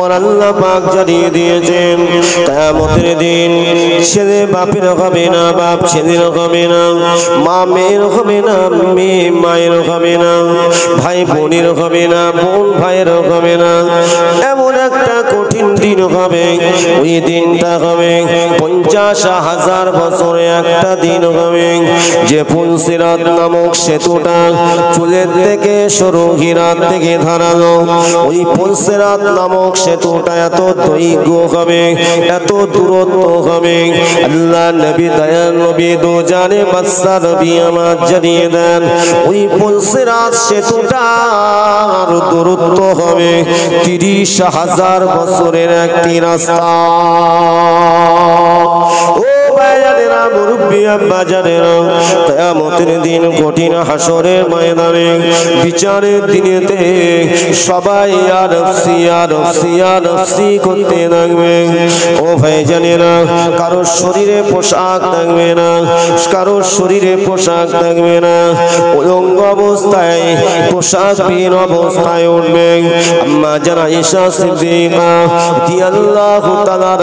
আমার আল্লাহ পাক জানিয়ে দিয়েছেন কিয়ামতের দিন ছেলে বাপের হবে না, বাপ ছেলের হবে না, মা মেয়ের হবে না, মেয়ে মায়ের হবে না, ভাই বোনের হবে না, বোন ভাইয়ের হবে না। এমন একটা কঠিন দিন হবে, ওই দিনটা হবে 50,000 বছরে একটা দিন হবে, যে পুলসিরাত নামক সেতুটা চুলের থেকে সরু হীরার থেকে ধারালো, ওই পুলসিরাত নামক সেতুটা এত দৈর্ঘ্য হবে, এত দূরত্ব হবে। আল্লাহ নবী দয়াল নবী দো জানে বাদশা নবী আমার জানিয়ে দেন ওই পুলসিরাত সেতুটার দূরত্ব হবে 30,000 বছরের একটি রাস্তা। ও ভাইজানেরা, মুরব্বি আব্বাজানেরা, কিয়ামতের দিন কঠিন হাসরের ময়দানে বিচারের দিনেতে সবাই ইয়া নফসি ইয়া নফসি ইয়া নফসি করতে থাকবে। ও ভাইজানেরা, কারোর শরীরে পোশাক থাকবে না, কারোর শরীরে পোশাক থাকবে না, উলঙ্গ অবস্থায় পোশাকহীন অবস্থায় উঠবে। আম্মা জান আয়েশা সিদ্দিকা রাদিয়াল্লাহু তাআলার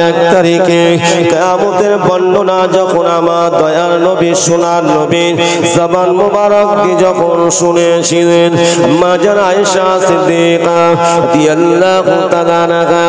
এক তারিখে কিয়ামতের বর্ণনা যখন আমার দয়াল নবী সোনার নবীর জবান মোবারক দিয়ে যখন শুনেছিলেন, আম্মা জান আয়েশা সিদ্দিকা রাদিয়াল্লাহু তাআলা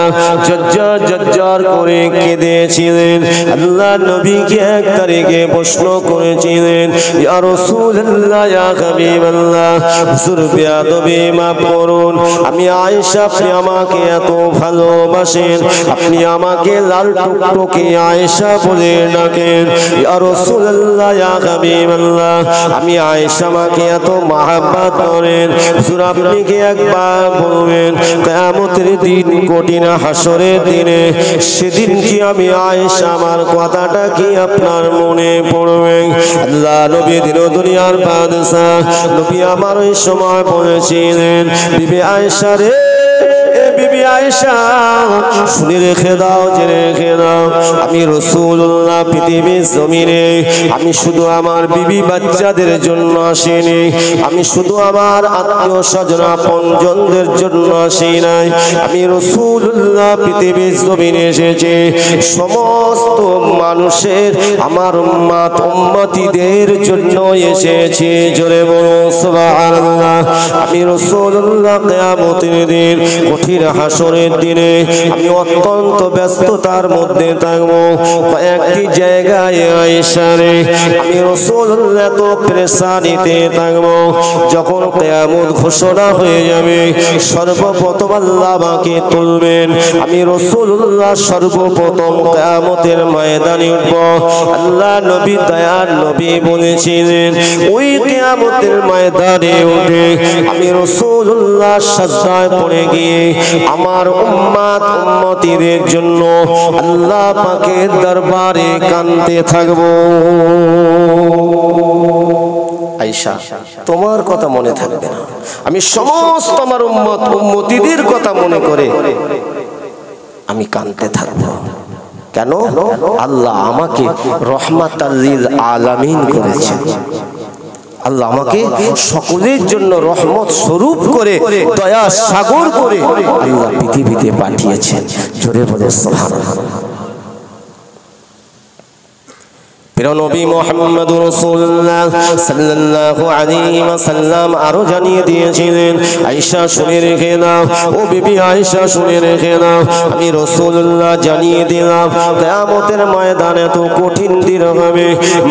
জজ্জর জজ্জর করে কেঁদেছিলেন। আল্লাহ নবীকে এক তারিখে প্রশ্ন করেছিলেন, ইয়া রাসূলুল্লাহ ইয়া হাবিবাল্লাহ, হুজুর বেয়াদবি মাফ করুন, আমি আয়েশা, আপনি আমাকে এত ভালোবাসেন, আপনি আমাকে লাল টুকটুকে আয়েশা বলে ডাকেন, ইয়া রাসূলুল্লাহ ইয়া হাবিবাল্লাহ, আমি আয়েশা আমাকে এত মহব্বত করেন, হুজুর আপনি কি একবার বলবেন কিয়ামতের দিন কঠিন হাসরের দিনে সেদিন কি আমি আয়েশা আমার কথাটা কি আপনার মনে পড়বে? আল্লাহ নবী দিন দুনিয়ার বাদশা নবী আমার ওই সময় বলেছিলেন, বিবি আয়েশা রে, বিবি আয়েশা শুনে রেখে দাও, জেনে রেখে দাও, আমি রাসূলুল্লাহ পৃথিবীর জমিনে আমি শুধু আমার বিবি বাচ্চাদের জন্য আসিনি, আমি শুধু আমার আত্মীয় স্বজন আপনজনদের জন্য আসি নাই, আমি রাসূলুল্লাহ পৃথিবীর জমিনে এসেছি সমস্ত মানুষের, আমার উম্মত উম্মতিদের জন্য এসেছি। জোরে বলুন সুবহানাল্লাহ। আমি রাসূলুল্লাহ কিয়ামতের দিন কঠিন হাসরের দিনে আমি অত্যন্ত ব্যস্ততার মধ্যে থাকবো, কয়েকটি জায়গায় আয়েশা রে আমি রাসূলুল্লাহ তো পেরেশানিতে থাকবো। যখন কিয়ামত ঘোষণা হয়ে যাবে সর্বপ্রথম আল্লাহ আমাকে তুলবেন, আমি রাসূলুল্লাহ সর্বপ্রথম কিয়ামতের ময়দানে উঠব। আল্লাহ নবী দয়ার নবী বলেছিলেন ওই কিয়ামতের ময়দানে উঠে আমি রাসূলুল্লাহ সিজদায় পড়ে গিয়ে আমার উম্মত উম্মতিদের জন্য আল্লাহ পাকের দরবারে কাঁদতে থাকবো। আয়েশা, তোমার কথা মনে থাকবে না, আমি সমস্ত আমার উম্মত উম্মতিদের কথা মনে করে আমি কাঁদতে থাকবো। কেন? আল্লাহ আমাকে রহমাতাল লিল আলামিন করেছেন, আল্লাহ আমাকে সকলের জন্য রহমত স্বরূপ করে দয়া সাগর করে আল্লাহ পৃথিবীতে পাঠিয়েছেন। জোরে বলে সুবহানাল্লাহ। নবী মুহাম্মদুর রাসূলুল্লাহ সাল্লাল্লাহু আলাইহি ওয়াসাল্লাম আরো জানিয়ে দিয়েছিলেন, আয়েশা শুনে রেখে নাও, ও বিবি আয়েশা শুনে রেখে নাও, আমি রাসূলুল্লাহ জানিয়ে দিলাম কিয়ামতের ময়দানে তো কঠিন দিন হবে,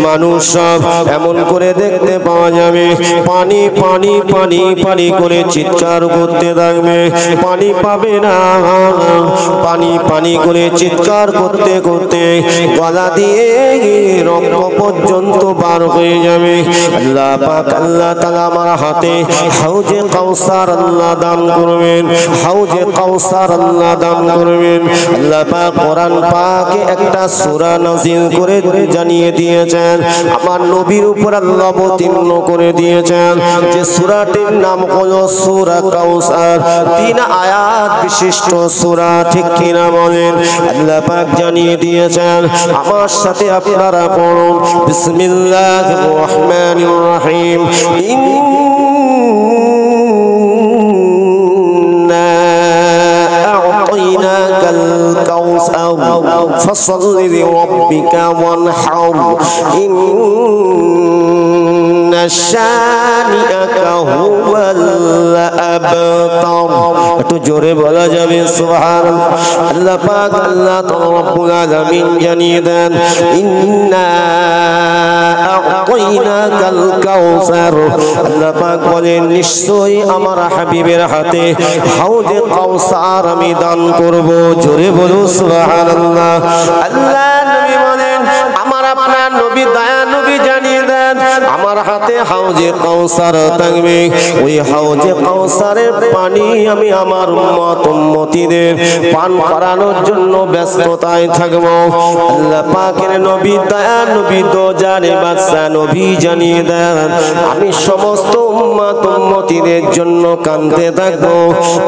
মানুষ সব এমন করে দেখতে পাওয়া যাবে পানি পানি পানি পানি করে চিৎকার করতে থাকবে, পানি পাবে না, পানি পানি করে চিৎকার করতে করতে গলা দিয়ে পর্যন্ত বার হয়ে যাবে। আল্লাহ পাক আল্লাহ তাআলা আমার হাতে হাউজে কাউসার আল্লাহ দান করবেন, হাউজে কাউসার আল্লাহ দান করবেন। আল্লাহ পাক কোরআন পাকে একটা সূরা নাযিল করে জানিয়ে দিয়েছেন, আমার নবীর উপর আল্লাহ অবতীর্ণ করে দিয়েছেন যে সূরাটির নাম হলো সূরা কাউসার, 3 আয়াত বিশিষ্ট সূরা, ঠিক কিনা বলেন? আল্লাহ পাক জানিয়ে দিয়েছেন, আমার সাথে আপনারা পড়ুন, বিসমিল্লাহির রহমানির রহিম, ইন্না ফাসাল্লি লিরাব্বিকা ওয়ানহার ইন্না শানিআকা হুয়াল আবতার। একটু জোরে বলা যাবে সুবহানাল্লাহ। আল্লাহ পাক আল্লাহ রব্বুল আলামিন জানিয়ে দেন ইন্না আ'তাইনাকাল কাউসার। আল্লাহ পাক বলেন নিশ্চয়ই আমার হাবিবের হাতে হাউজে কাউসার আমি দান করব। জোরে বলো সুবহানাল্লাহ। আল্লাহ নবী বলেন আমার আপনার নবী দয়া নবী জানিয়ে দেন আমার হাতে হাউজে কাউসার থাকবে। ওই হাউজে কাউসারের পানি আমি আমার উম্মত উম্মতিদের পান করানোর জন্য ব্যস্ততায় থাকব। আল্লাহ পাকের নবী দয়া নবী দো জানে বাদশা নবী জানিয়ে দেন আমি সমস্ত উম্মত উম্মতিদের জন্য কাঁদতে থাকবো।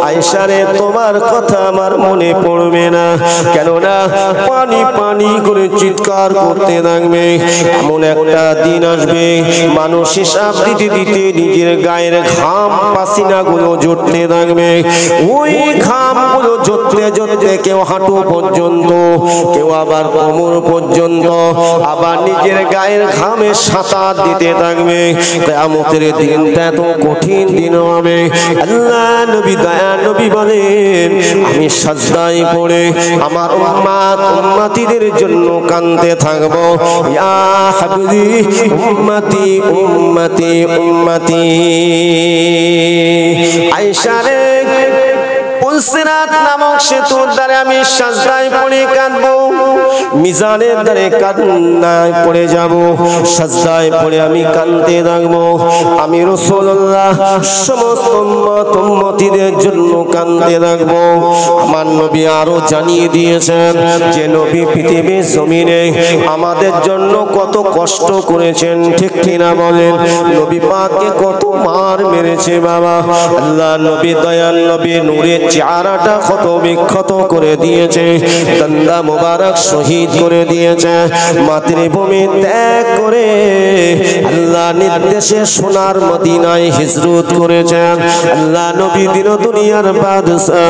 আয়েশা রে তোমার কথা আমার মনে পড়বে না, কেননা পানি পানি করে চিৎকার করতে থাকবে। এমন একটা দিন আসবে মানুষ হিসাব দিতে দিতে নিজের গায়ের ঘাম পাসিনা গুলো জড়তে থাকবে। ওই ঘাম গুলো জড়তে জড়তে কেউ হাঁটু পর্যন্ত, কেউ আবার কোমর পর্যন্ত, আবার নিজের গায়ের ঘামে সাঁতার দিতে থাকবে। কিয়ামতের দিনটা এত কঠিন দিন হবে। আল্লাহ নবী দয়া নবী বলেন আমি সাজদায় পড়ে আমার উম্মত উম্মতিদের জন্য কাঁদতে থাকব। ইয়া হাবিবি উম্মতি উম্মতি উম্মতি। আয়েশা রে পুলসিরাত নামক সেতুর দ্বারে আমি সাজদায় পড়ে কাঁদবো, মিজানের দ্বারে কান্নায় পড়ে যাব, সাজদায় পড়ে আমি কাঁদতে থাকবো। আমি রাসূলুল্লাহ সমস্ত উম্মত উম্মতিদের জন্য কাঁদতে থাকবো। আমার নবী আরো জানিয়ে দিয়েছেন যে নবী পৃথিবীর জমিনে আমাদের জন্য কত কষ্ট করেছেন, ঠিক কিনা বলেন? নবী পাককে কত মার মেরেছে বাবা। আল্লাহ নবী দয়াল নবী নূরের চেহারাটা ক্ষত বিক্ষত করে দিয়েছে, দন্দা মুবারক শহীদ করে দিয়েছে, মাতৃভূমি ত্যাগ করে আল্লাহ নির্দেশে সোনার মদিনায় হিজরত করেছেন। আল্লাহ নবী দিন দুনিয়ার বাদশা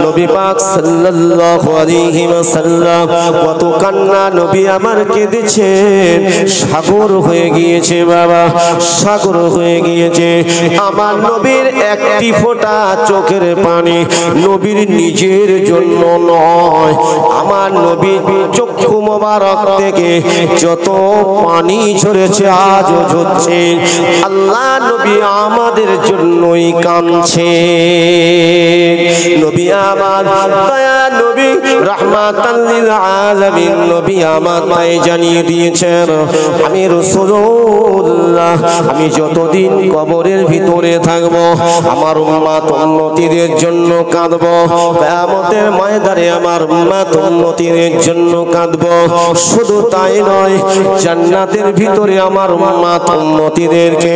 নবী পাক সাল্লাল্লাহু আলাইহি ওয়াসাল্লাম কত কান্না নবী আমার কেঁদেছেন। সাগর হয়ে গিয়েছে বাবা, সাগর হয়ে গিয়েছে। আমার নবীর একটি ফোঁটা চোখের পানি নবীর নিজের জন্য নয়, আমার নবী চক্ষু মোবারক থেকে যত পানি ঝরেছে আজও ঝরছে, আল্লাহ নবী আমাদের জন্যই কাঁদছে। নবী আমার দয়া নবী রাহমাতাল লিল আলামিন নবী আমার তাই জানিয়ে দিয়েছেন আমি রাসূলুল্লাহ আমি যতদিন কবরের ভিতরে থাকব আমার উম্মত উম্মতিদের জন্য কাঁদব, কিয়ামতের ময়দানে আমার উম্মত উম্মতিদের জন্য কাঁদব। শুধু তাই নয়, জান্নাতের ভিতরে আমার উম্মত উম্মতিদেরকে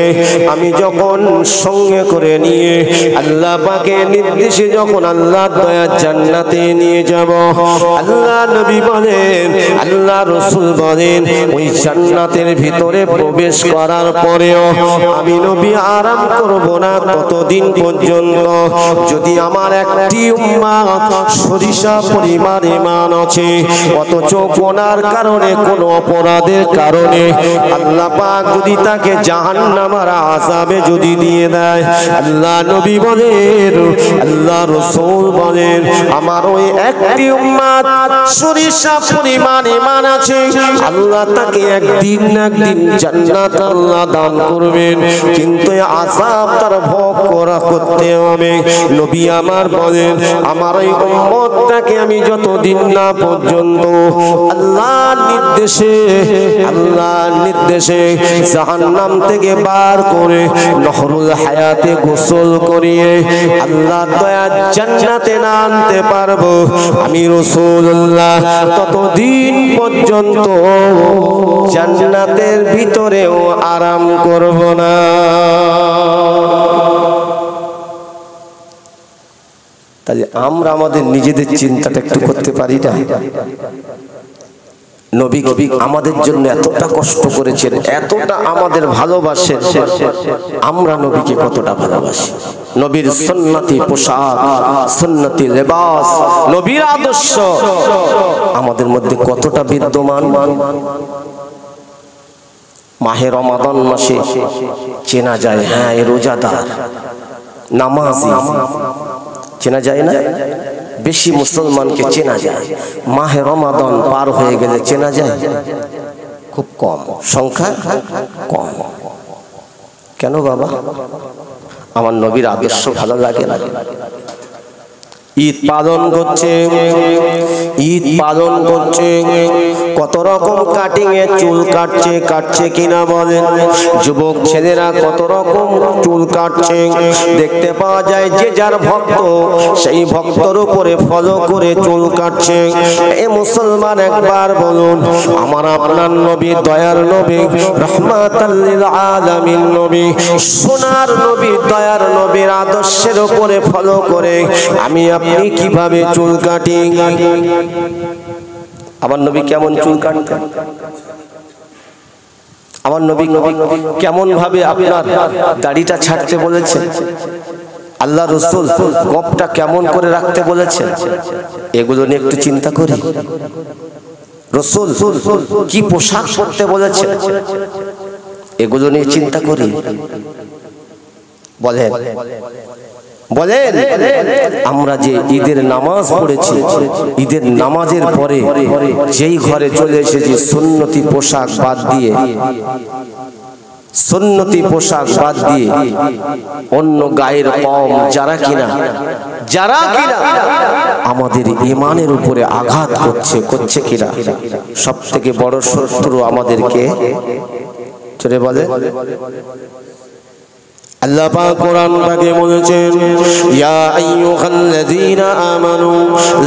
আমি যখন সঙ্গে করে নিয়ে আল্লাহ পাকের নির্দেশে যখন আল্লাহর দয়া জান্নাতে নিয়ে যাব, আল্লাহ নবী বলেন আল্লাহ রাসূল বলেন ওই জান্নাতের ভিতরে প্রবেশ করার পরেও আমি নবী আরাম করব না ততদিন পর্যন্ত যদি আমার একটি উম্মত সরিষা পরিমাণ ঈমান আছে, অথচ গুনার কারণে কোন অপরাধের কারণে আল্লাহ পাক যদি তাকে জাহান্নামের আযাবে যদি দিয়ে দেয়, আল্লাহ নবী বলেন আল্লাহ রাসূল বলেন আমার ওই একটি উম্মত সরিষা পরিমাণ ঈমান আছে, আল্লাহ তাকে একদিন না একদিন জান্নাত আল্লাহ দান করবেন, কিন্তু আযাব তার ভোগ করতে হবে। নবী আমার বলেন আমার এই উম্মতটাকে আমি যতদিন না পর্যন্ত আল্লাহর নির্দেশে জাহান্নাম থেকে বার করে নহরুল হায়াতে গোসল করিয়ে আল্লাহর দয়া জান্নাতে না আনতে পারবো আমি রাসূলুল্লাহ ততদিন পর্যন্ত জান্নাতের ভিতরেও আরাম করব না। তাহলে আমরা আমাদের নিজেদের চিন্তাটা একটু করতে পারি না? নবী আমাদের জন্য এতটা কষ্ট করেছেন, এতটা আমাদের ভালোবাসেন, আমরা নবীকে কতটা ভালোবাসি। নবীর সুন্নতি পোশাক, সুন্নতি লেবাস, নবীর আদর্শ আমাদের মধ্যে কতটা বিদ্যমান। মাহে রমাদান মাসে চেনা যায়, হ্যাঁ এ রোজাদার, নামাজি চেনা যায় না? বেশি মুসলমানকে চেনা যায়। মাহে রমাদান পার হয়ে গেলে চেনা যায় খুব কম, সংখ্যা কম। কেন বাবা? আমার নবীর আদর্শ ভালো লাগে না। ঈদ পালন করছে, ঈদ পালন করছে, কত রকম কাটিং এ চুল কাটছে কিনা বলেন? যুবক ছেলেরা কত রকম চুল কাটছে, দেখতে পাওয়া যায় যে যার ভক্ত সেই ভক্তর উপরে ফলো করে চুল কাটছে। এ মুসলমান একবার বলুন, আমার আপনার নবী, দয়ার নবী, রাহমাতাল লিল আলামিন নবী, সোনার নবী, দয়ার নবীর আদর্শের উপরে ফলো করে আমি আপনি কিভাবে চুল কাটি? আমার নবী কেমন চুল কাটতেন? আমার নবী কেমন ভাবে আপনার দাড়িটা ছাড়তে বলেছেন? আল্লাহ রাসূল গোঁফটা কেমন করে রাখতে বলেছেন? এগুলো নিয়ে একটু চিন্তা করি। রাসূল কি পোশাক পরতে বলেছেন? এগুলো নিয়ে চিন্তা করি। বলেন বলেন, আমরা যে ঈদের নামাজ পড়েছি, ঈদের নামাজের পরে যেই ঘরে চলে এসেছি সুন্নতি পোশাক বাদ দিয়ে, সুন্নতি পোশাক বাদ দিয়ে অন্য গায়ের কম যারা কিনা আমাদের ঈমানের উপরে আঘাত করছে কিনা, সব থেকে বড় শত্রু আমাদেরকে চলে বলে। আল্লাহ পাক কোরআন পাকে বলেছেন, ইয়া আইয়ুহাল্লাযীনা আমানু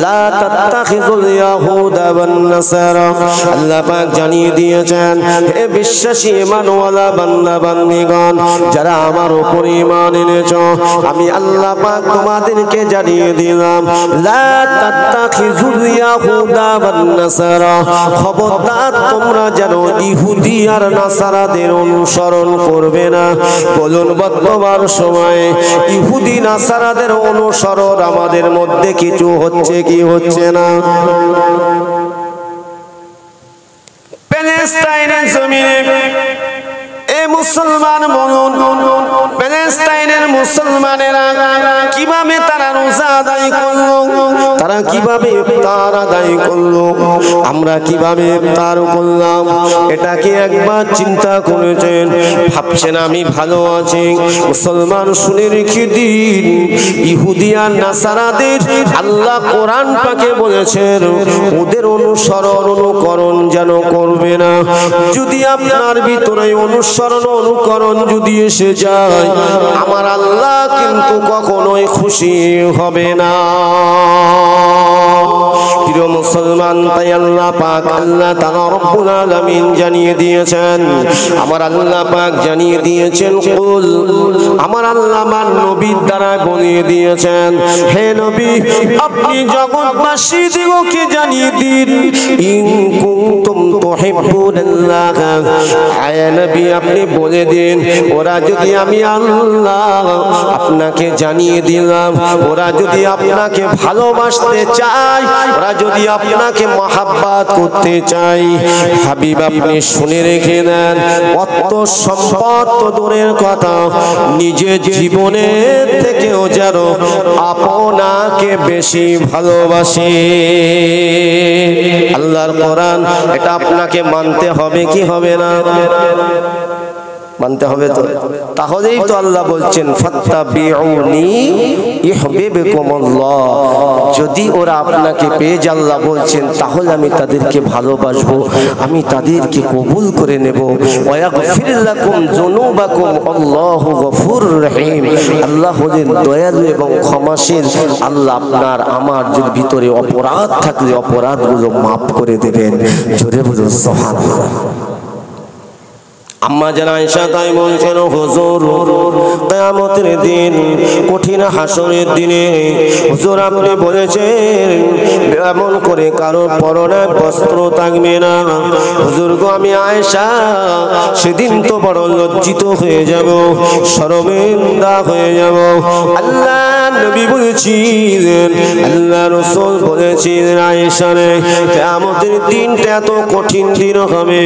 লা তাত্তাখিযুল ইয়াহুদা ওয়ান নাসারা। আল্লাহ পাক জানিয়ে দিয়েছেন, হে বিশ্বাসী ঈমানওয়ালা বান্দা বান্দীগণ, যারা আমার উপর ঈমান এনেছো, আমি আল্লাহ পাক তোমাদেরকে জানিয়ে দিলাম, লা তাত্তাখিযুল ইয়াহুদা ওয়ান নাসারা, খবরদার তোমরা যেন ইহুদি আর নাসারাদের অনুসরণ করবে না। বলুন বর্তমান সময়ে ইহুদি নাসারাদের অনুসরণ আমাদের মধ্যে কিছু হচ্ছে কি হচ্ছে না? প্যালেস্টাইনের জমিনে এ মুসলমান বলুন, প্যালেস্টাইনের মুসলমানেরা কিভাবে তারা রোজা আদায় করলো, তারা কিভাবে ইফতার আদায় করলো, আমরা কিভাবে ইফতার করলাম, এটা কি একবার চিন্তা করেছেন? ভাবছেন আমি ভালো আছি? মুসলমান শুনে রেখে দিন, ইহুদি আর নাসারাদের আল্লাহ কোরআন পাকে বলেছেন ওদের অনুকরণ যেন করবে না। যদি আপনার ভিতরে অনুকরণ যদি এসে যায়, আমার আল্লাহ কিন্তু কখনোই খুশি হবে না। প্রিয় মুসলমান, তাই আল্লাহ পাক, আল্লাহ তাআলা রব্বুল আলামিন জানিয়ে দিয়েছেন, আমার আল্লাহ পাক জানিয়ে দিয়েছেন, কুল, আমার আল্লাহ আমার নবীর দ্বারা বলিয়ে দিয়েছেন, হে নবী আপনি জগৎবাসীদেরকে জানিয়ে দিন, ইন কুনতুম তুহিব্বুনাল্লাহ, আয় নবী আপনি বলে দিন, ওরা যদি, আমি আল্লাহ আপনাকে জানিয়ে দিলাম, ওরা যদি আপনাকে ভালোবাসতে চায়, ওরা যদি আপনাকে মহাব্বত করতে চাই, হাবিব আপনি শুনে রেখে দেন, অত সম্পদ তো দূরের কথা, নিজের জীবনের থেকেও যেন আপনাকে বেশি ভালোবাসে। আল্লাহর কোরআন, এটা আপনাকে মানতে হবে কি হবে না? মানতে হবে তো। তাহলেই তো আল্লাহ বলছেন, ফাত্তাবিউনি ইউহিব্বুকুমুল্লাহ, যদি ওরা আপনাকে পেয়ে যায়, আল্লাহ বলছেন, তাহলে আমি তাদেরকে ভালোবাসবো, আমি তাদেরকে কবুল করে নেব। ওয়া ইয়াগফির লাকুম যুনুবাকুম, আল্লাহু গফুরুর রহিম, আল্লাহ হলেন দয়ালু এবং ক্ষমাশীল। আল্লাহ আপনার আমার যদি ভিতরে অপরাধ থাকলে অপরাধগুলো মাফ করে দেবেন। জোরে বলুন সুবহানাল্লাহ। আম্মা জান আয়েশা তাই বলছেন, হুজুর কিয়ামতের দিন, কঠিন হাসরের দিনে হুজুর আপনি বলেছেন এমন করে কারো পরনে বস্ত্র থাকবে না। হুজুর গো আমি আয়েশা সেদিন তো বড় লজ্জিত হয়ে যাব, শরমিন্দা হয়ে যাব। আল্লাহ নবী বলেছিলেন, আল্লাহ রাসূল বলেছিলেন, আয়েশা রে কিয়ামতের দিনটা এত কঠিন দিন হবে,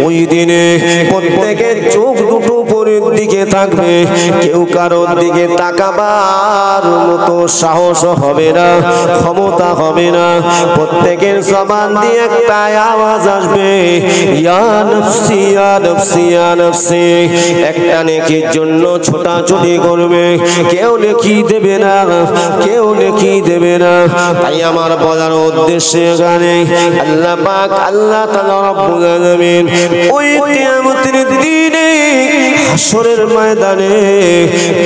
ওই দিনে প্রত্যেকের চোখ দুটো উপরের দিকে থাকবে, কেউ কারোর দিকে তাকাবার মতো সাহস হবে না, ক্ষমতা হবে না। প্রত্যেকের জবান দিয়ে একটা আওয়াজ আসবে, ইয়া নফসি ইয়া নফসি ইয়া নফসি। একটা নেকির জন্য ছোটাছুটি করবে, কেউ নেকি দেবে না, কেউ নেকি দেবে না। তাই আমার বলার উদ্দেশ্য এখানে আল্লাহ পাক, আল্লাহ তাআলা রব্বুল আলামিন ওই কিয়ামতের দিনে, হাসরের ময়দানে,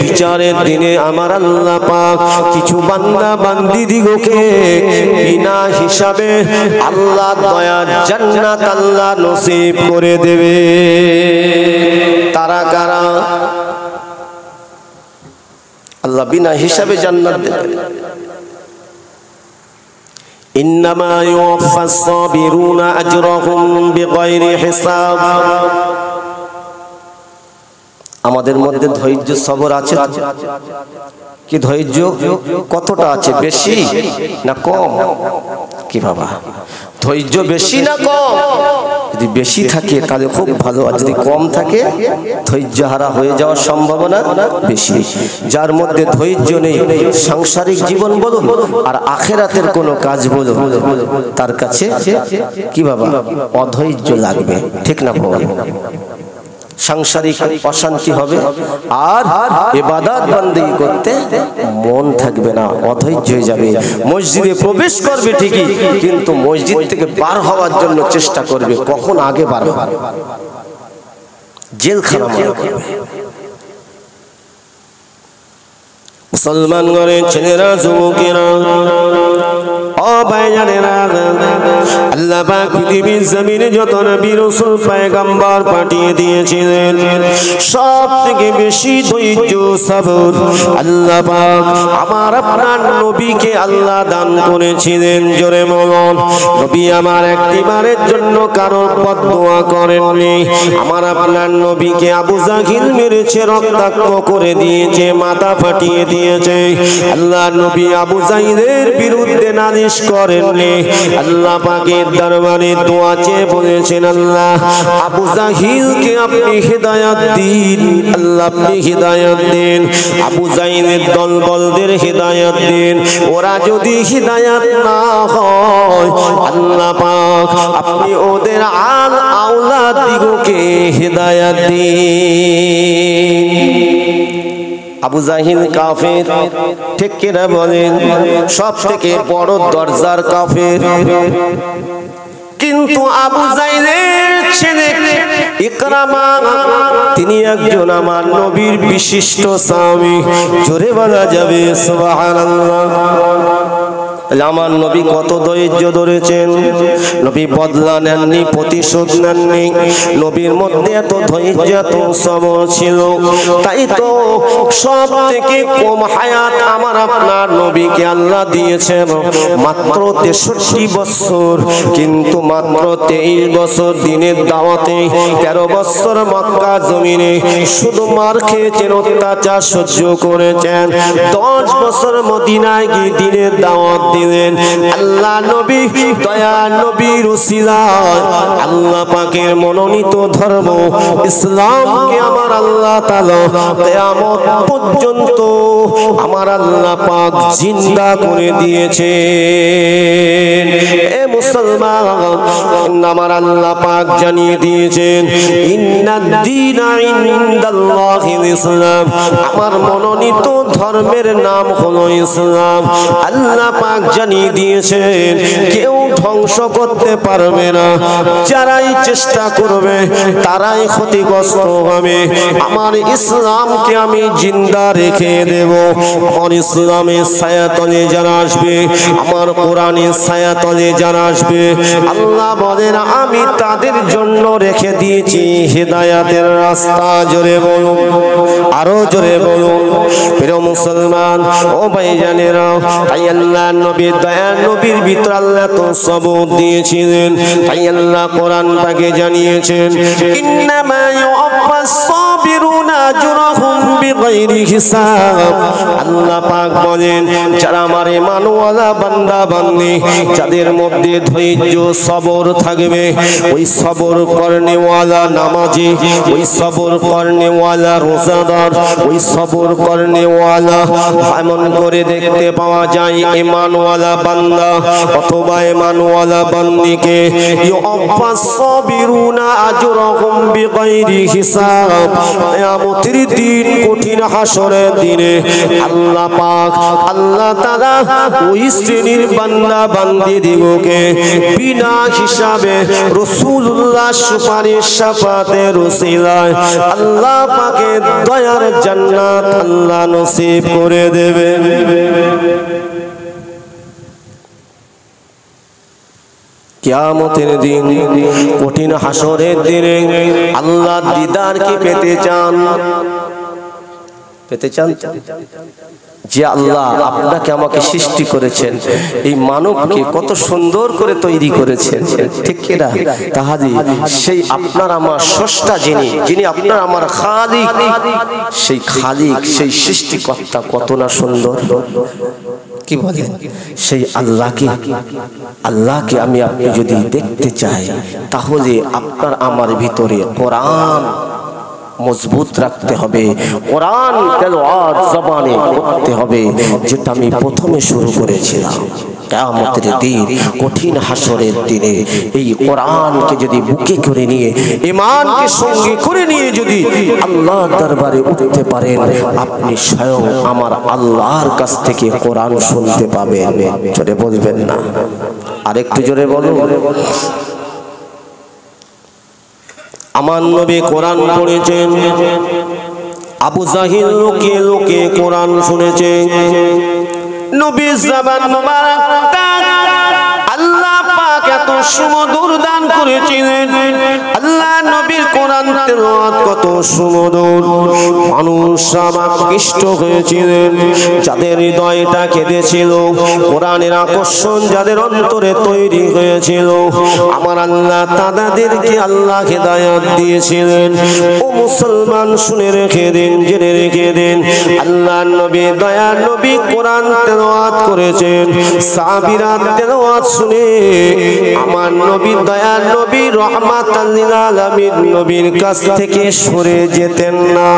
বিচারের দিনে আমার আল্লাহ পাক কিছু বান্দা বান্দি দিগকে বিনা হিসাবে আল্লাহ দয়ার জান্নাত আল্লাহ নসিব করে দেবে। তারা কারা? আল্লাহ বিনা হিসাবে জান্নাত দেবে। ইন্নামা ইউওয়াফাস সাবিরুনা আজরাহুম বিগাইরি হিসাব। আমাদের মধ্যে ধৈর্য সবর আছে কি? ধৈর্য কতটা আছে? বেশি না কম? কি বাবা, ধৈর্য বেশি না কম? যদি বেশি থাকে তাহলে খুব ভালো, আর যদি কম থাকে ধৈর্য হারা হয়ে যাওয়ার সম্ভাবনা বেশি। যার মধ্যে ধৈর্য নেই, সাংসারিক জীবন বলুন আর আখেরাতের কোনো কাজ বলুন, তার কাছে কি বাবা অধৈর্য লাগবে, ঠিক না বাবা? সাংসারিক অশান্তি হবে আর ইবাদত বন্দেগী করতে মন থাকবে না, অধৈর্য হয়ে যাবে। মসজিদে প্রবেশ করবে ঠিকই, কিন্তু মসজিদ থেকে বার হওয়ার জন্য চেষ্টা করবে, কখন আগে বার হবে, জেলখানা মনে করবে। মুসলমান ঘরের ছেলেরা, যুবকেরা, ও ভাইজানেরা, আল্লাহ পাক পৃথিবীর জমিনে যত নবী রাসূল পয়গম্বর পাঠিয়ে দিয়েছিলেন, সব থেকে বেশি ধৈর্য সবর আল্লাহ পাক আমার আপনার নবীকে আল্লাহ দান করেছিলেন। জোরে বলুন, নবী আমার একটিবারের জন্য কারোর বদদোয়া করেননি। আমার আপনার নবীকে আবু জাহিল মেরেছে, রক্তাক্ত করে দিয়েছে, মাথা ফাটিয়ে দিয়েছে। আল্লাহ নবী আবু জাহিলের বিরুদ্ধে নালিশ করেননি। আল্লাহ পাকের দরবারে দোয়া চেয়ে বলেছেন, আল্লাহ আবু জাহিলকে আপনি হিদায়াত দিন, আল্লাহ আপনি হিদায়াত দিন, আবু জাহিলের দলবলদের হিদায়াত দিন। ওরা যদি হিদায়াত না হয়, আল্লাহ পাক আপনি ওদের আল আওলাদ দিগকে হিদায়াত দিন। আবু জাহিল কাফের, ঠিক কিনা বলেন? সব থেকে বড় দরজার কাফের। কিন্তু আবু জাহিলের ছেলে ইকরামা, তিনি একজন আমার নবীর বিশিষ্ট সাহাবী। জোরে বলা যাবে সুবহানাল্লাহ। আমার নবী কত ধৈর্য ধরেছেন, নবী বদলা নেননি, প্রতিশোধ নেননি। নবীর মধ্যে এত ধৈর্য, এত সবর ছিল। তাই তো সব থেকে কম হায়াত আমার আপনার নবীকে আল্লাহ দিয়েছেন মাত্র 63 বছর। কিন্তু মাত্র 23 বছর দিনের দাওয়াতে, 13 বছর মক্কা জমিনে শুধু মার খেয়েছেন, অত্যাচার সহ্য করেছেন। 10 বছর মদিনায় গিয়ে দিনের দাওয়াত দিলেন। আল্লাহ নবী, দয়া নবীর উসিলায় আল্লাহ পাকের মনোনীত ধর্ম ইসলামকে আমার আল্লাহ তাআলা কিয়ামত পর্যন্ত আমার আল্লাহ পাক জিন্দা করে দিয়েছেন। এ মুসলমান, আমার আল্লাহ পাক জানিয়ে দিয়েছেন, ইন্নাদ দীনা ইনদাল্লাহিল ইসলাম, আমার মনোনীত ধর্মের নাম হলো ইসলাম। আল্লাহ পাক জানিয়ে দিয়েছেন, কেউ ধ্বংস করতে পারবে না। যারাই চেষ্টা করবে তারাই ক্ষতিগ্রস্ত হবে। আমার ইসলামকে আমি জিন্দা রেখে দেব। আমার ইসলামের ছায়াতলে যারা আসবে, আমার কোরআনের ছায়াতলে যারা আসবে, আল্লাহ আল্লাহ বলেন আমি তাদের জন্য রেখে দিয়েছি হেদায়াতের রাস্তা। জোরে বলুন, আরো জোরে বলুন। প্রিয় মুসলমান ও ভাইজানেরা, তাই আল্লাহ নবীর দয়ার নবীর ভিতর আল্লাহ তো সবর দিয়েছিলেন। তাই আল্লাহ কোরআন পাকে জানিয়েছেন ইন্নামা ইউআফাস সাবিরুনা আজরাহুম বিগাইরি হিসাব। আল্লাহ পাক বলেন যারা আমার ঈমানওয়ালা বান্দা বান্দী, যাদের মধ্যে ধৈর্য সবর থাকবে, ওই সবর করনেওয়ালা নামাজি, ওই সবর করনেওয়ালা রোজাদার, ওই সবর করনেওয়ালা, এমন করে দেখতে পাওয়া যায় ঈমানওয়ালা বান্দা অথবা ঈমানওয়ালা বান্দীকে ইউআফাস সাবিরুনা আজরাহুম বিগাইরি হিসাব। কিয়ামতের দিন, কঠিন হাসরের দিনে আল্লাহ পাক আল্লাহ তাআলা ওই শ্রেণীর বান্দা বান্দীদিগকে বিনা হিসাবে রাসূলুল্লাহ সুপারিশ শাফাতের ওসিলায় আল্লাহ পাকের দয়ার জান্নাত আল্লাহ নসিব করে দেবেন। কিয়ামতের দিন, কঠিন হাসরের দিনে আল্লাহ দিদার কি পেতে চান? পেতে চান যে আল্লাহ আপনাকে আমাকে সৃষ্টি করেছেন, এই মানবকে কত সুন্দর করে তৈরি করেছেন, ঠিক কিনা? তাহাজি সেই আপনার আমার স্রষ্টা যিনি আপনার আমার খালিক, সেই খালিক, সেই সৃষ্টিকর্তা কত না সুন্দর। কি বলেন? সেই আল্লাহকে আমি আপনি যদি দেখতে চাই, তাহলে আপনার আমার ভিতরে কোরআন মজবুত রাখতে হবে, কোরআন তেলাওয়াত জবানে করতে হবে, যেটা আমি প্রথমে শুরু করেছিলাম। কিয়ামতের দিন, কঠিন হাসরের দিনে এই কোরআনকে যদি বুকে করে নিয়ে, ঈমানকে সঙ্গে করে নিয়ে যদি আল্লাহর দরবারে উঠতে পারেন, আপনি স্বয়ং আমার আল্লাহর কাছ থেকে কোরআন শুনতে পাবেন। জোরে বলবেন না? আরেকটু জোরে বলুন। আমার নবী কোরআন পড়েছেন, আবু জাহিল লোকে লোকে কোরআন শুনেছে। নবী জবান মোবারক আল্লাহ পাক এত সুমধুর দান করেছিলেন। আল্লাহ নবীর কোরআন তেলাওয়াত কত সুমধুর, মানুষ আকৃষ্ট হয়েছিলেন। যাদের হৃদয়টা কেঁদেছিল, কোরআনের আকর্ষণ যাদের অন্তরে তৈরি হয়েছিল, আমার আল্লাহ তাদেরকে আল্লাহ হেদায়েত দিয়েছিলেন। ও মুসলমান, শুনে রেখে দিন, জেনে রেখে দিন, আল্লাহ নবী দয়ার নবী কোরআন তেলাওয়াত করেছেন। সাহাবীরা তেলাওয়াত শুনে আমার নবী দয়ার নবী রহমাতাল লিল আলামিন নবীর কাছ থেকে সরে যেতেন না।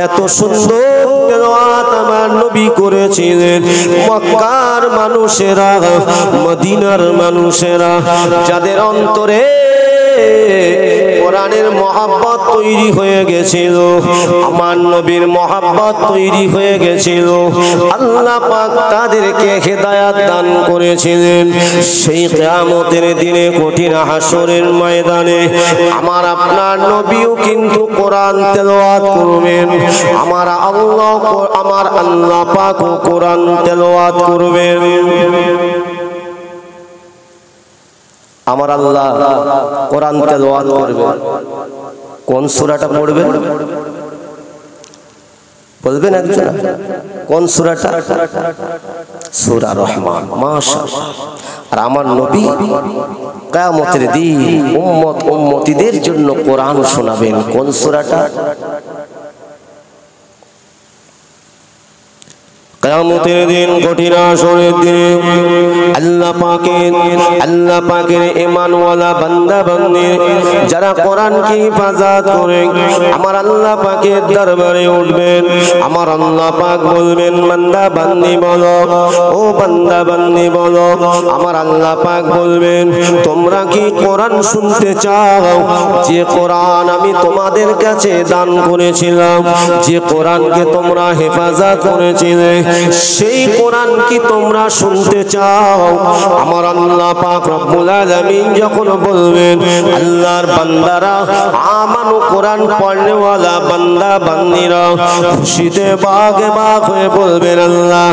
এত সুন্দর তেলাওয়াত আমার নবী করেছিলেন। মক্কার মানুষেরা, মদিনার মানুষেরা, যাদের অন্তরে কোরআনের মহব্বত তৈরি হয়ে গেছিল, আমার নবীর মহব্বত তৈরি হয়ে গেছিল, আল্লাহ পাক তাদেরকে হেদায়েত দান করেছিলেন। সেই কিয়ামতের দিনে, কঠিন হাসরের ময়দানে আমার আপনার নবীও কিন্তু কোরআন তেলাওয়াত করবেন। আমার আল্লাহ পাকও কোরআন তেলাওয়াত করবেন। আমার আল্লাহ কোরআন তেলাওয়াত করবেন। কোন সূরাটা পড়বেন বলবেন একজন? কোন সূরাটা? সূরা রহমান। মাশাআল্লাহ। আর আমার নবী কিয়ামতের দিন উম্মতিদের জন্য কোরআন শোনাবেন। কোন সূরাটা? কিয়ামতের দিন, কঠিন হাসরের দিনে আল্লাহ পাকের ঈমানওয়ালা বান্দা বান্দী যারা কোরআনকে হিফাজত করে আমার আল্লাহ পাকের দরবারে উঠবেন। আমার আল্লাহ পাক বলবেন, বান্দা বান্দী বলো, ও বান্দা বান্দী বলো। আমার আল্লাহ পাক বলবেন, তোমরা কি কোরআন শুনতে চাও? যে কোরআন আমি তোমাদের কাছে দান করেছিলাম, যে কোরআনকে তোমরা হেফাজত করেছিলে, সেই কোরআন কি তোমরা শুনতে চাও? আমার আল্লাহ পাক রব্বুল আলামিন যখন বলবেন আল্লাহর বান্দারা আমানু কোরআন পড়নেওয়ালা বান্দা বান্দিরা খুশিতে বাগে বাগ হয়ে বলবেন আল্লাহ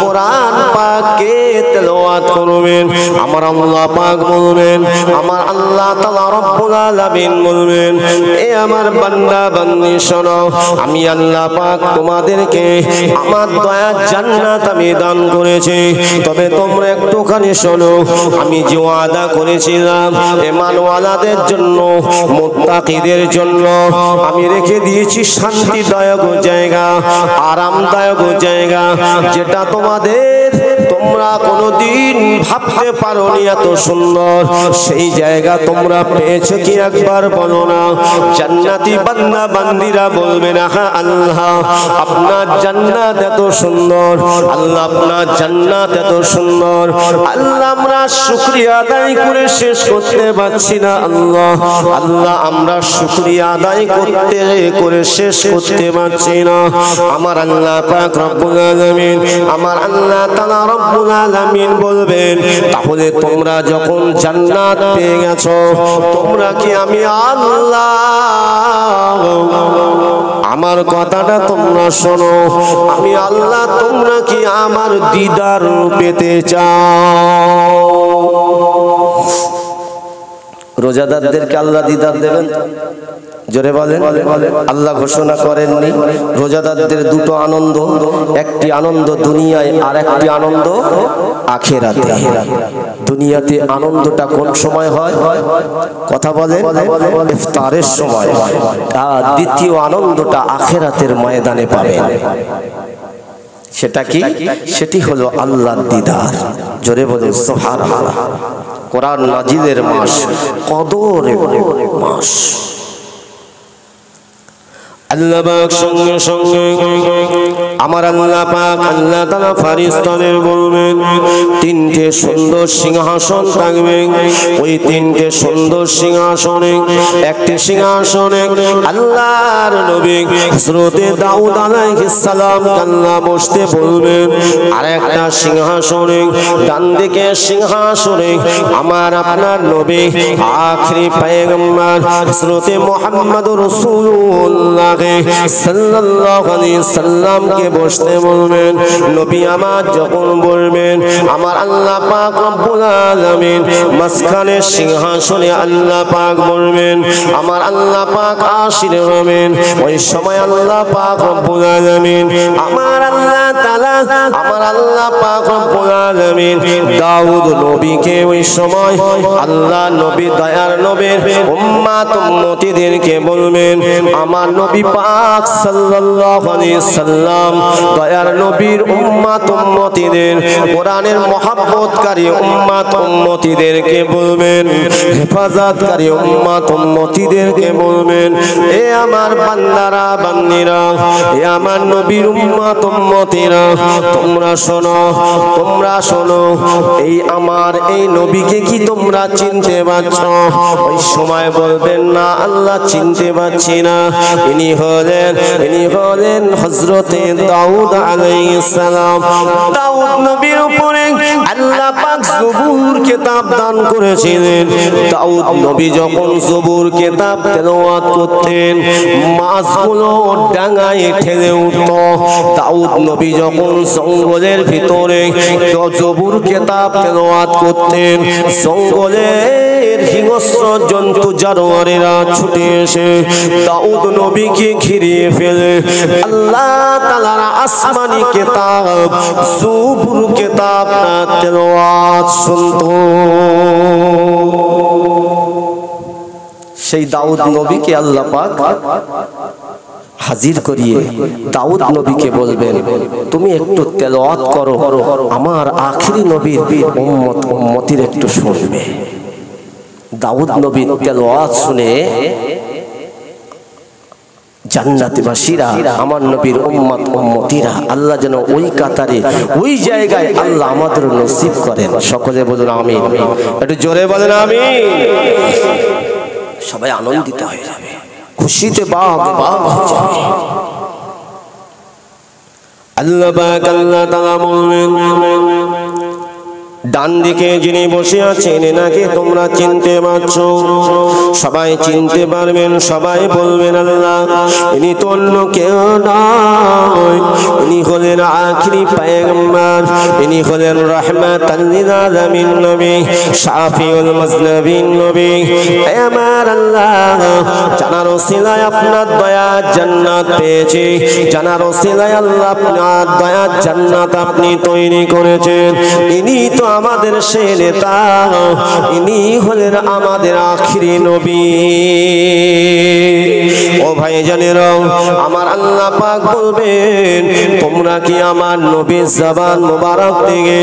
কোরআন পাককে তেলাওয়াত করবেন। আমার আল্লাহ পাক বলবেন, আমার আল্লাহ তাআলা রব্বুল আলামিন বলবেন এ আমার বান্দা বান্দি শোনো, আমি আল্লাহ পাক তোমাদেরকে আমার দয়ার জান্নাত আমি দান করেছি। তবে তোমরা একটুখানি শোনো, আমি যে ওয়াদা করেছিলাম ঈমানওয়ালাদের জন্য মুত্তাকিদের জন্য আমি রেখে দিয়েছি শান্তিদায়ক জায়গা, আরামদায়ক জায়গা, যেটা তোমরা কোনোদিন ভাবতে পারোনি এত সুন্দর। সেই জায়গা তোমরা পেয়েছো কি একবার বলো না? জান্নাতি বান্দা বান্দিরা বলবে না হ্যাঁ আল্লাহ আপনার জান্নাত এত সুন্দর, আল্লাহ আপনার জান্নাত এত সুন্দর, আল্লাহ আমরা শুকরিয়া আদায় করে শেষ করতে পারছি না। আল্লাহ আমরা শুকরিয়া আদায় করে শেষ করতে পারছি না। আমার আল্লাহ পাক রব্বুল আলামিন, আমার আল্লাহ তাআলা রব্বুল আলামিন বলবেন তাহলে তোমরা যখন জান্নাত পেয়ে গেছো তোমরা কি আমি আল্লাহ, আমার কথাটা তোমরা শোনো, আমি আল্লাহ তোমরা কি আমার দিদার পেতে চাও? রোজাদারদেরকে আল্লাহ দিদার দেবেন, জোরে বলেন। আল্লাহ ঘোষণা করেননি রোজাদারদের দুটো আনন্দ, একটি আনন্দ দুনিয়ায় আর একটি আনন্দ আখিরাতে। দুনিয়াতে আনন্দটা কোন সময় হয়? কথা বলেন, ইফতারের সময়। আর দ্বিতীয় আনন্দটা আখিরাতের ময়দানে পাবেন। সেটা কি? সেটি হলো আল্লাহর দিদার। জোরে বলেন সুবহানাল্লাহ। কোরআন নাজিলের মাস, কদরের মাস। আল্লাহ পাক সঙ্গে সঙ্গে আমার আল্লাহ পাক আল্লাহ তাআলা ফেরেশতাদের বলবেন তিনটে সুন্দর সিংহাসন থাকবে। ওই তিনটে সুন্দর সিংহাসনে একটি সিংহাসনে আল্লাহর নবী হযরত দাউদ আলাইহিস সালাম আল্লাহ বসতে বলবেন। আর একটা সিংহাসনে ডান দিকে সিংহাসনে আমার আপনার নবী আখেরি পয়গম্বর হযরত মুহাম্মদুর রাসূলুল্লাহ সাল্লাল্লাহু আলাইহি সাল্লামকে বসতে বলবেন। নবী আমার যখন বলবেন আমার আল্লাহ পাক রব্বুল আলামিন মাঝখানে সিংহাসনে আল্লাহ পাক বলবেন, আমার আল্লাহ পাক আসীন হবেন। ওই সময় আল্লাহ পাক রব্বুল আলামিন আমার আল্লাহ তাআলা আমার আল্লাহ পাক রব্বুল আলামিন দাউদ নবীকে ওই সময় আল্লাহ নবী দয়ার নবীর উম্মত উম্মতিদেরকে বলবেন আমার নবী পাক সাল্লাল্লাহু আলাইহি সাল্লাম দয়ার নবীর উম্মত উম্মতিদের কোরআনের মহব্বতকারী উম্মত উম্মতিদেরকে বলবেন, হেফাজতকারী উম্মত উম্মতিদেরকে বলবেন এ আমার বান্দারা বান্দিরা, এ আমার নবীর উম্মত উম্মতিরা তোমরা শোনো এই আমার এই নবীকে কি তোমরা চিনতে পারছো? ওই সময় বলবেন না আল্লাহ চিনতে পারছি না। ইনি হলেন হযরতে দাউদ আলাইহিস সালাম। দাউদ নবীর উপরে আল্লাহ পাক জবুর কিতাব দান করেছিলেন। দাউদ নবী যখন জবুর কিতাব তেলাওয়াত করতেন মাছগুলো ডাঙায় ঠেলে উঠত। দাউদ নবী যখন জঙ্গলের ভিতরে জবুর কিতাব তেলাওয়াত করতেন জঙ্গলের হিংস্র জন্তু জানোয়ারেরা ছুটে এসে দাউদ নবীকে ঘিরে ফেলে আল্লাহ তাআলার আসমানি কিতাব জবুর কিতাব তেলাওয়াত শুনত। সেই দাউদ নবীকে আল্লাহ পাক হাজির করিয়ে দাউদ নবীকে বলবেন তুমি একটু তেলাওয়াত করো, আমার আখেরি নবীর উম্মতির একটু শুনবে। দাউদ নবীর তেলাওয়াত শুনে জান্নাতবাসীরা আমার নবীর উম্মত উম্মতিরা আল্লাহ যেন ওই কাতারে ওই জায়গায় আল্লাহ আমাদের নসিব করেন। সকলে বলুন আমিন। একটু জোরে বলেন আমিন। সবাই আনন্দিত হয়ে যাবে, খুশিতে বাগ বাগ হয়ে যাবে। আল্লাহ পাক আল্লাহ তাআলা বলবেন ডান দিকে যিনি বসে আছেন এনাকে তোমরা চিনতে পারছো? সবাই চিনতে পারবেন, সবাই বলবেন আল্লাহ ইনি তো অন্য কেউ নয়, ইনি হলেন আখিরি পয়গম্বর, ইনি হলেন রাহমাতাল লিল আলামিন নবী, শাফিউল মুজনিবিন নবী। হে আমার আল্লাহ, জানার ওসিলায় আপনার দয়ার জান্নাত পেয়েছি, জানার ওসিলায় আল্লাহ আপনার দয়ার জান্নাত আপনি তৈরি করেছেন। ইনি তো আমাদের সেই নেতা, ইনি হলেন আমাদের আখিরি নবী। ও ভাইজানেরা, আমার আল্লাহ পাক বলবেন তোমরা কি আমার নবীর জবান মোবারক থেকে